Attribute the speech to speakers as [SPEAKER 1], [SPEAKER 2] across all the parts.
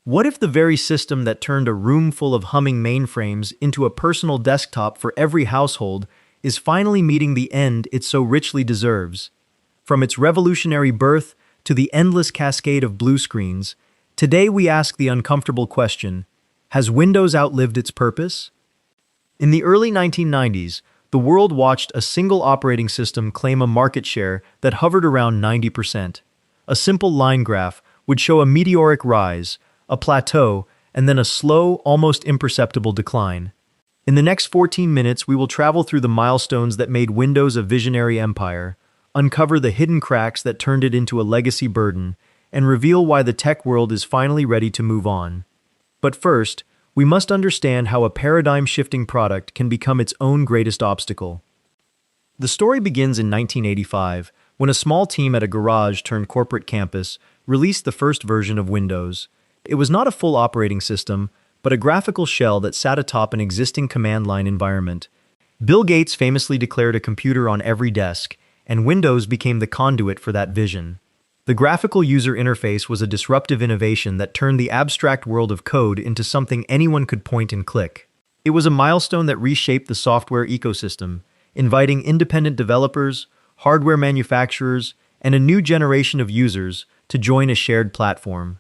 [SPEAKER 1] What if the very system that turned a room full of humming mainframes into a personal desktop for every household is finally meeting the end it so richly deserves? From its revolutionary birth to the endless cascade of blue screens, today we ask the uncomfortable question: has Windows outlived its purpose? In the early 1990s, the world watched a single operating system claim a market share that hovered around 90%. A simple line graph would show a meteoric rise, a plateau, and then a slow, almost imperceptible decline. In the next 14 minutes, we will travel through the milestones that made Windows a visionary empire, uncover the hidden cracks that turned it into a legacy burden, and reveal why the tech world is finally ready to move on. But first, we must understand how a paradigm-shifting product can become its own greatest obstacle. The story begins in 1985, when a small team at a garage-turned-corporate campus released the first version of Windows. It was not a full operating system, but a graphical shell that sat atop an existing command line environment. Bill Gates famously declared a computer on every desk, and Windows became the conduit for that vision. The graphical user interface was a disruptive innovation that turned the abstract world of code into something anyone could point and click. It was a milestone that reshaped the software ecosystem, inviting independent developers, hardware manufacturers, and a new generation of users to join a shared platform.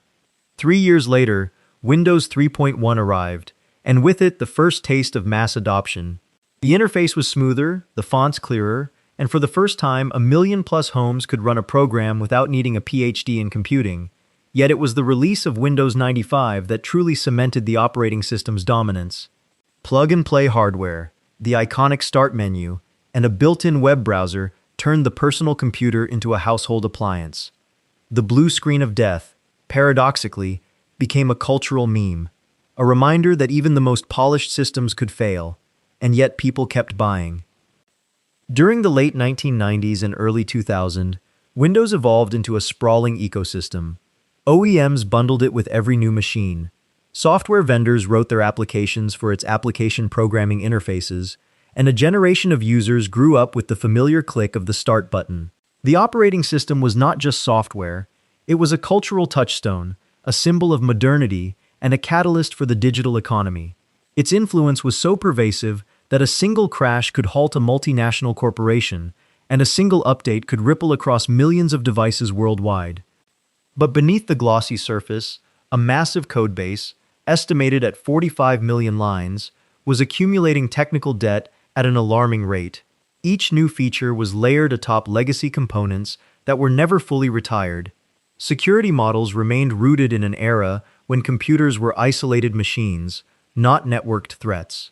[SPEAKER 1] 3 years later, Windows 3.1 arrived, and with it the first taste of mass adoption. The interface was smoother, the fonts clearer, and for the first time, 1 million-plus homes could run a program without needing a PhD in computing. Yet it was the release of Windows 95 that truly cemented the operating system's dominance. Plug-and-play hardware, the iconic Start menu, and a built-in web browser turned the personal computer into a household appliance. The blue screen of death, paradoxically, became a cultural meme, a reminder that even the most polished systems could fail, and yet people kept buying. During the late 1990s and early 2000s, Windows evolved into a sprawling ecosystem. OEMs bundled it with every new machine. Software vendors wrote their applications for its application programming interfaces, and a generation of users grew up with the familiar click of the Start button. The operating system was not just software, it was a cultural touchstone, a symbol of modernity, and a catalyst for the digital economy. Its influence was so pervasive that a single crash could halt a multinational corporation, and a single update could ripple across millions of devices worldwide. But beneath the glossy surface, a massive codebase, estimated at 45 million lines, was accumulating technical debt at an alarming rate. Each new feature was layered atop legacy components that were never fully retired. Security models remained rooted in an era when computers were isolated machines, not networked threats.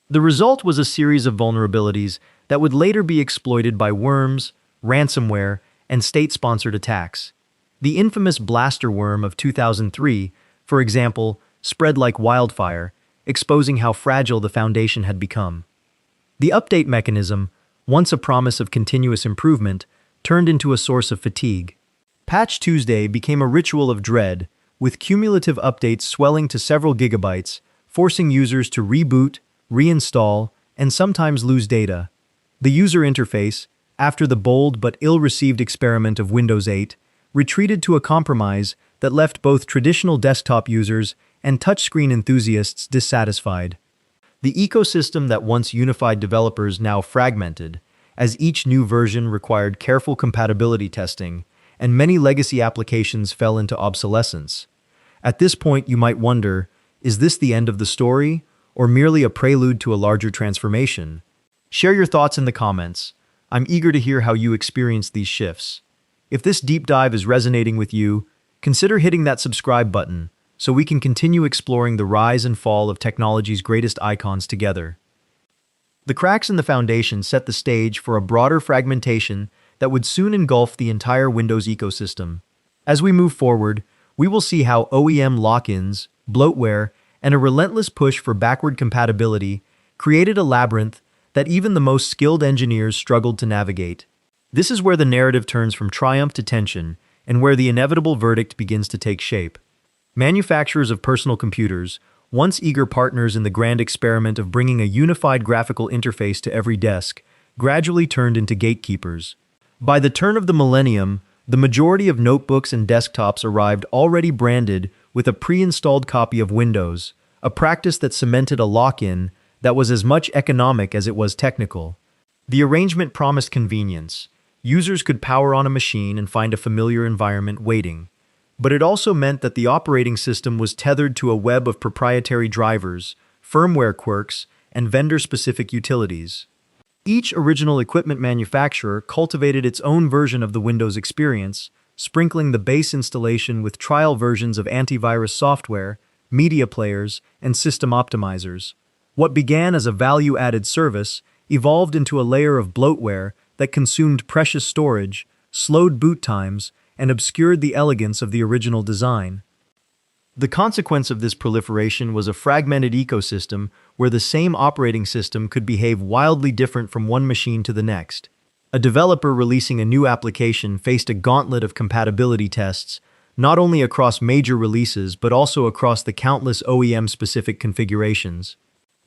[SPEAKER 1] The result was a series of vulnerabilities that would later be exploited by worms, ransomware, and state-sponsored attacks. The infamous blaster worm of 2003, for example, spread like wildfire, exposing how fragile the foundation had become. The update mechanism, once a promise of continuous improvement, turned into a source of fatigue. Patch Tuesday became a ritual of dread, with cumulative updates swelling to several gigabytes, forcing users to reboot, reinstall, and sometimes lose data. The user interface, after the bold but ill-received experiment of Windows 8, retreated to a compromise that left both traditional desktop users and touchscreen enthusiasts dissatisfied. The ecosystem that once unified developers now fragmented, as each new version required careful compatibility testing, and many legacy applications fell into obsolescence. At this point, you might wonder, is this the end of the story, or merely a prelude to a larger transformation? Share your thoughts in the comments. I'm eager to hear how you experienced these shifts. If this deep dive is resonating with you, consider hitting that subscribe button so we can continue exploring the rise and fall of technology's greatest icons together. The cracks in the foundation set the stage for a broader fragmentation that would soon engulf the entire Windows ecosystem. As we move forward, we will see how OEM lock-ins, bloatware, and a relentless push for backward compatibility created a labyrinth that even the most skilled engineers struggled to navigate. This is where the narrative turns from triumph to tension, and where the inevitable verdict begins to take shape. Manufacturers of personal computers, once eager partners in the grand experiment of bringing a unified graphical interface to every desk, gradually turned into gatekeepers. By the turn of the millennium, the majority of notebooks and desktops arrived already branded with a pre-installed copy of Windows, a practice that cemented a lock-in that was as much economic as it was technical. The arrangement promised convenience. Users could power on a machine and find a familiar environment waiting. But it also meant that the operating system was tethered to a web of proprietary drivers, firmware quirks, and vendor-specific utilities. Each original equipment manufacturer cultivated its own version of the Windows experience, sprinkling the base installation with trial versions of antivirus software, media players, and system optimizers. What began as a value-added service evolved into a layer of bloatware that consumed precious storage, slowed boot times, and obscured the elegance of the original design. The consequence of this proliferation was a fragmented ecosystem where the same operating system could behave wildly different from one machine to the next. A developer releasing a new application faced a gauntlet of compatibility tests, not only across major releases but also across the countless OEM-specific configurations.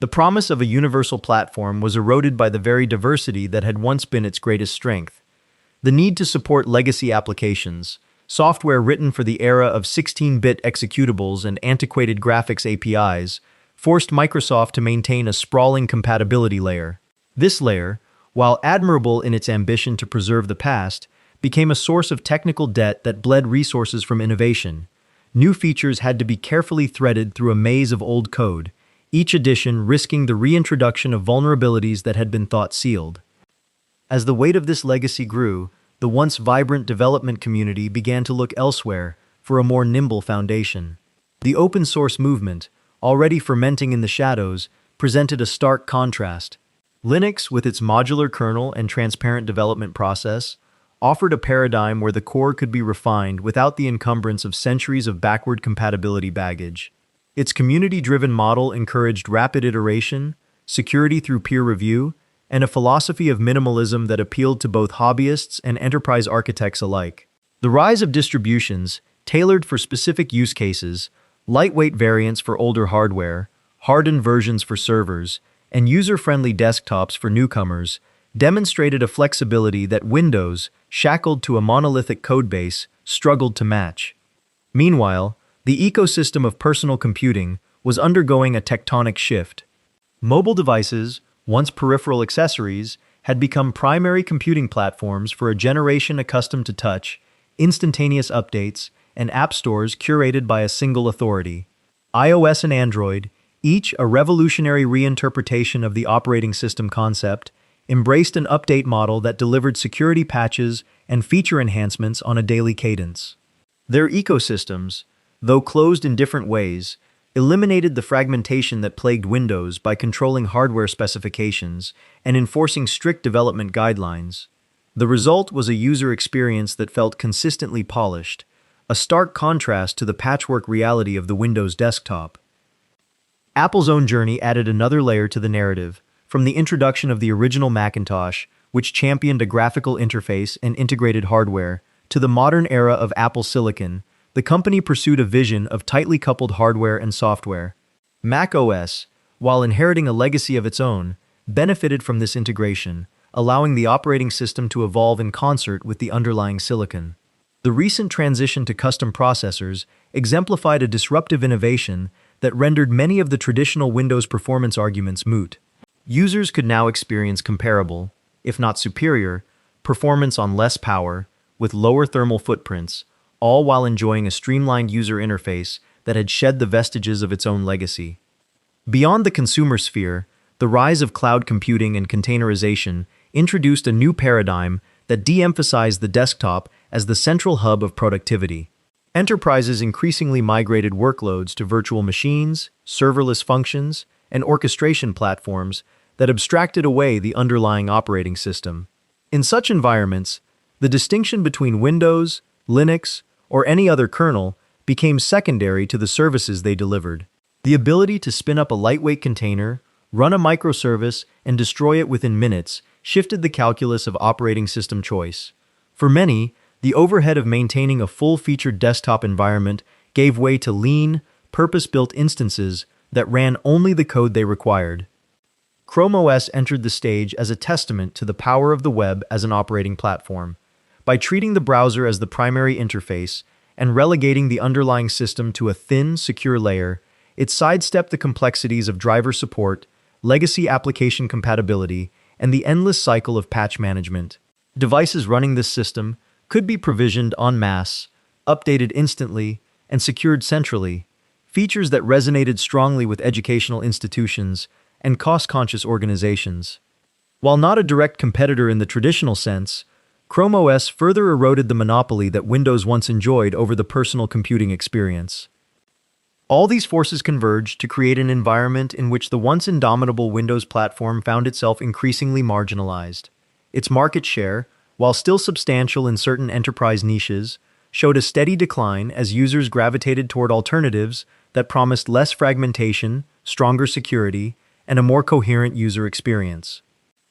[SPEAKER 1] The promise of a universal platform was eroded by the very diversity that had once been its greatest strength. The need to support legacy applications, software written for the era of 16-bit executables and antiquated graphics APIs, forced Microsoft to maintain a sprawling compatibility layer. This layer, while admirable in its ambition to preserve the past, became a source of technical debt that bled resources from innovation. New features had to be carefully threaded through a maze of old code, each edition risking the reintroduction of vulnerabilities that had been thought sealed. As the weight of this legacy grew, the once vibrant development community began to look elsewhere for a more nimble foundation. The open source movement, already fermenting in the shadows, presented a stark contrast. Linux, with its modular kernel and transparent development process, offered a paradigm where the core could be refined without the encumbrance of centuries of backward compatibility baggage. Its community-driven model encouraged rapid iteration, security through peer review, and a philosophy of minimalism that appealed to both hobbyists and enterprise architects alike. The rise of distributions, tailored for specific use cases, lightweight variants for older hardware, hardened versions for servers, and user-friendly desktops for newcomers, demonstrated a flexibility that Windows, shackled to a monolithic codebase, struggled to match. Meanwhile, the ecosystem of personal computing was undergoing a tectonic shift. Mobile devices, once peripheral accessories, had become primary computing platforms for a generation accustomed to touch, instantaneous updates, and app stores curated by a single authority. iOS and Android, each a revolutionary reinterpretation of the operating system concept, embraced an update model that delivered security patches and feature enhancements on a daily cadence. Their ecosystems, though closed in different ways, eliminated the fragmentation that plagued Windows by controlling hardware specifications and enforcing strict development guidelines. The result was a user experience that felt consistently polished, a stark contrast to the patchwork reality of the Windows desktop. Apple's own journey added another layer to the narrative, from the introduction of the original Macintosh, which championed a graphical interface and integrated hardware, to the modern era of Apple Silicon. The company pursued a vision of tightly coupled hardware and software. Mac OS, while inheriting a legacy of its own, benefited from this integration, allowing the operating system to evolve in concert with the underlying silicon. The recent transition to custom processors exemplified a disruptive innovation that rendered many of the traditional Windows performance arguments moot. Users could now experience comparable, if not superior, performance on less power, with lower thermal footprints, all while enjoying a streamlined user interface that had shed the vestiges of its own legacy. Beyond the consumer sphere, the rise of cloud computing and containerization introduced a new paradigm that de-emphasized the desktop as the central hub of productivity. Enterprises increasingly migrated workloads to virtual machines, serverless functions, and orchestration platforms that abstracted away the underlying operating system. In such environments, the distinction between Windows, Linux, or any other kernel became secondary to the services they delivered. The ability to spin up a lightweight container, run a microservice, and destroy it within minutes shifted the calculus of operating system choice. For many, the overhead of maintaining a full-featured desktop environment gave way to lean, purpose-built instances that ran only the code they required. Chrome OS entered the stage as a testament to the power of the web as an operating platform. By treating the browser as the primary interface and relegating the underlying system to a thin, secure layer, it sidestepped the complexities of driver support, legacy application compatibility, and the endless cycle of patch management. Devices running this system could be provisioned en masse, updated instantly, and secured centrally, features that resonated strongly with educational institutions and cost-conscious organizations. While not a direct competitor in the traditional sense, Chrome OS further eroded the monopoly that Windows once enjoyed over the personal computing experience. All these forces converged to create an environment in which the once indomitable Windows platform found itself increasingly marginalized. Its market share, while still substantial in certain enterprise niches, showed a steady decline as users gravitated toward alternatives that promised less fragmentation, stronger security, and a more coherent user experience.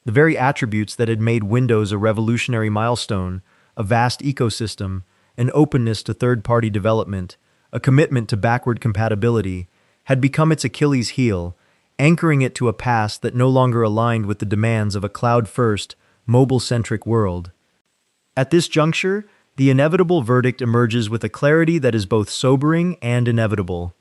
[SPEAKER 1] The very attributes that had made Windows a revolutionary milestone, a vast ecosystem, an openness to third-party development, a commitment to backward compatibility, had become its Achilles heel, anchoring it to a past that no longer aligned with the demands of a cloud-first, mobile-centric world. At this juncture, the inevitable verdict emerges with a clarity that is both sobering and inevitable.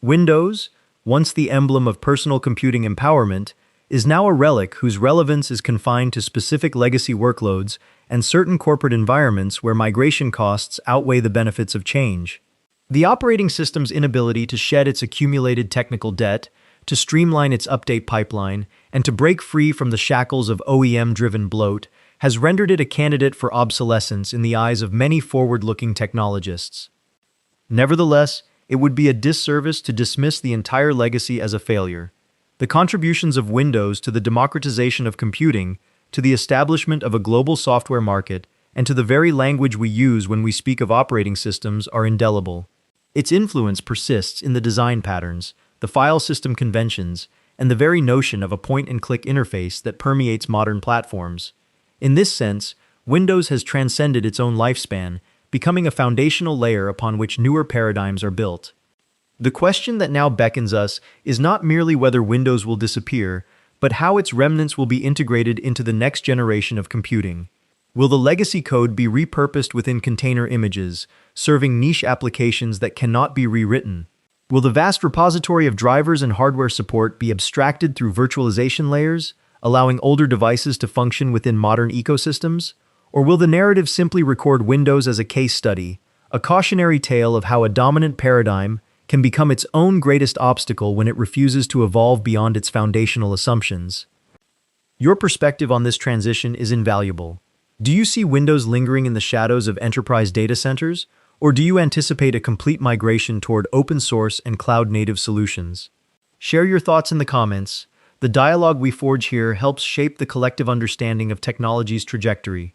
[SPEAKER 1] Windows, once the emblem of personal computing empowerment, is now a relic whose relevance is confined to specific legacy workloads and certain corporate environments where migration costs outweigh the benefits of change. The operating system's inability to shed its accumulated technical debt, to streamline its update pipeline, and to break free from the shackles of OEM-driven bloat has rendered it a candidate for obsolescence in the eyes of many forward-looking technologists. Nevertheless, it would be a disservice to dismiss the entire legacy as a failure. The contributions of Windows to the democratization of computing, to the establishment of a global software market, and to the very language we use when we speak of operating systems are indelible. Its influence persists in the design patterns, the file system conventions, and the very notion of a point-and-click interface that permeates modern platforms. In this sense, Windows has transcended its own lifespan, becoming a foundational layer upon which newer paradigms are built. The question that now beckons us is not merely whether Windows will disappear, but how its remnants will be integrated into the next generation of computing. Will the legacy code be repurposed within container images, serving niche applications that cannot be rewritten? Will the vast repository of drivers and hardware support be abstracted through virtualization layers, allowing older devices to function within modern ecosystems? Or will the narrative simply record Windows as a case study, a cautionary tale of how a dominant paradigm can become its own greatest obstacle when it refuses to evolve beyond its foundational assumptions? Your perspective on this transition is invaluable. Do you see Windows lingering in the shadows of enterprise data centers, or do you anticipate a complete migration toward open-source and cloud-native solutions? Share your thoughts in the comments. The dialogue we forge here helps shape the collective understanding of technology's trajectory.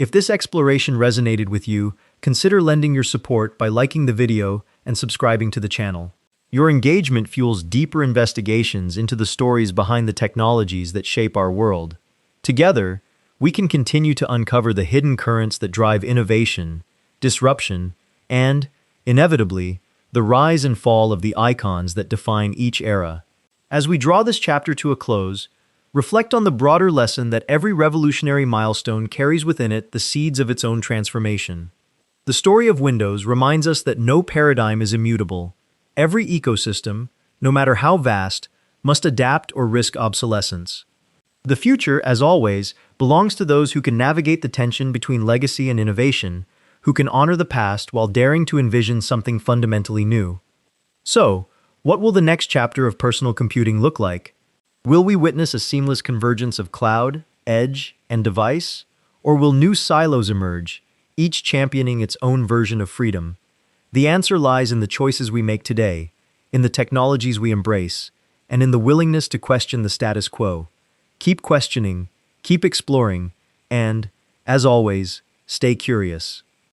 [SPEAKER 1] If this exploration resonated with you, consider lending your support by liking the video and subscribing to the channel. Your engagement fuels deeper investigations into the stories behind the technologies that shape our world. Together, we can continue to uncover the hidden currents that drive innovation, disruption, and, inevitably, the rise and fall of the icons that define each era. As we draw this chapter to a close, reflect on the broader lesson that every revolutionary milestone carries within it the seeds of its own transformation. The story of Windows reminds us that no paradigm is immutable. Every ecosystem, no matter how vast, must adapt or risk obsolescence. The future, as always, belongs to those who can navigate the tension between legacy and innovation, who can honor the past while daring to envision something fundamentally new. So, what will the next chapter of personal computing look like? Will we witness a seamless convergence of cloud, edge, and device? Or will new silos emerge, each championing its own version of freedom? The answer lies in the choices we make today, in the technologies we embrace, and in the willingness to question the status quo. Keep questioning, keep exploring, and, as always, stay curious.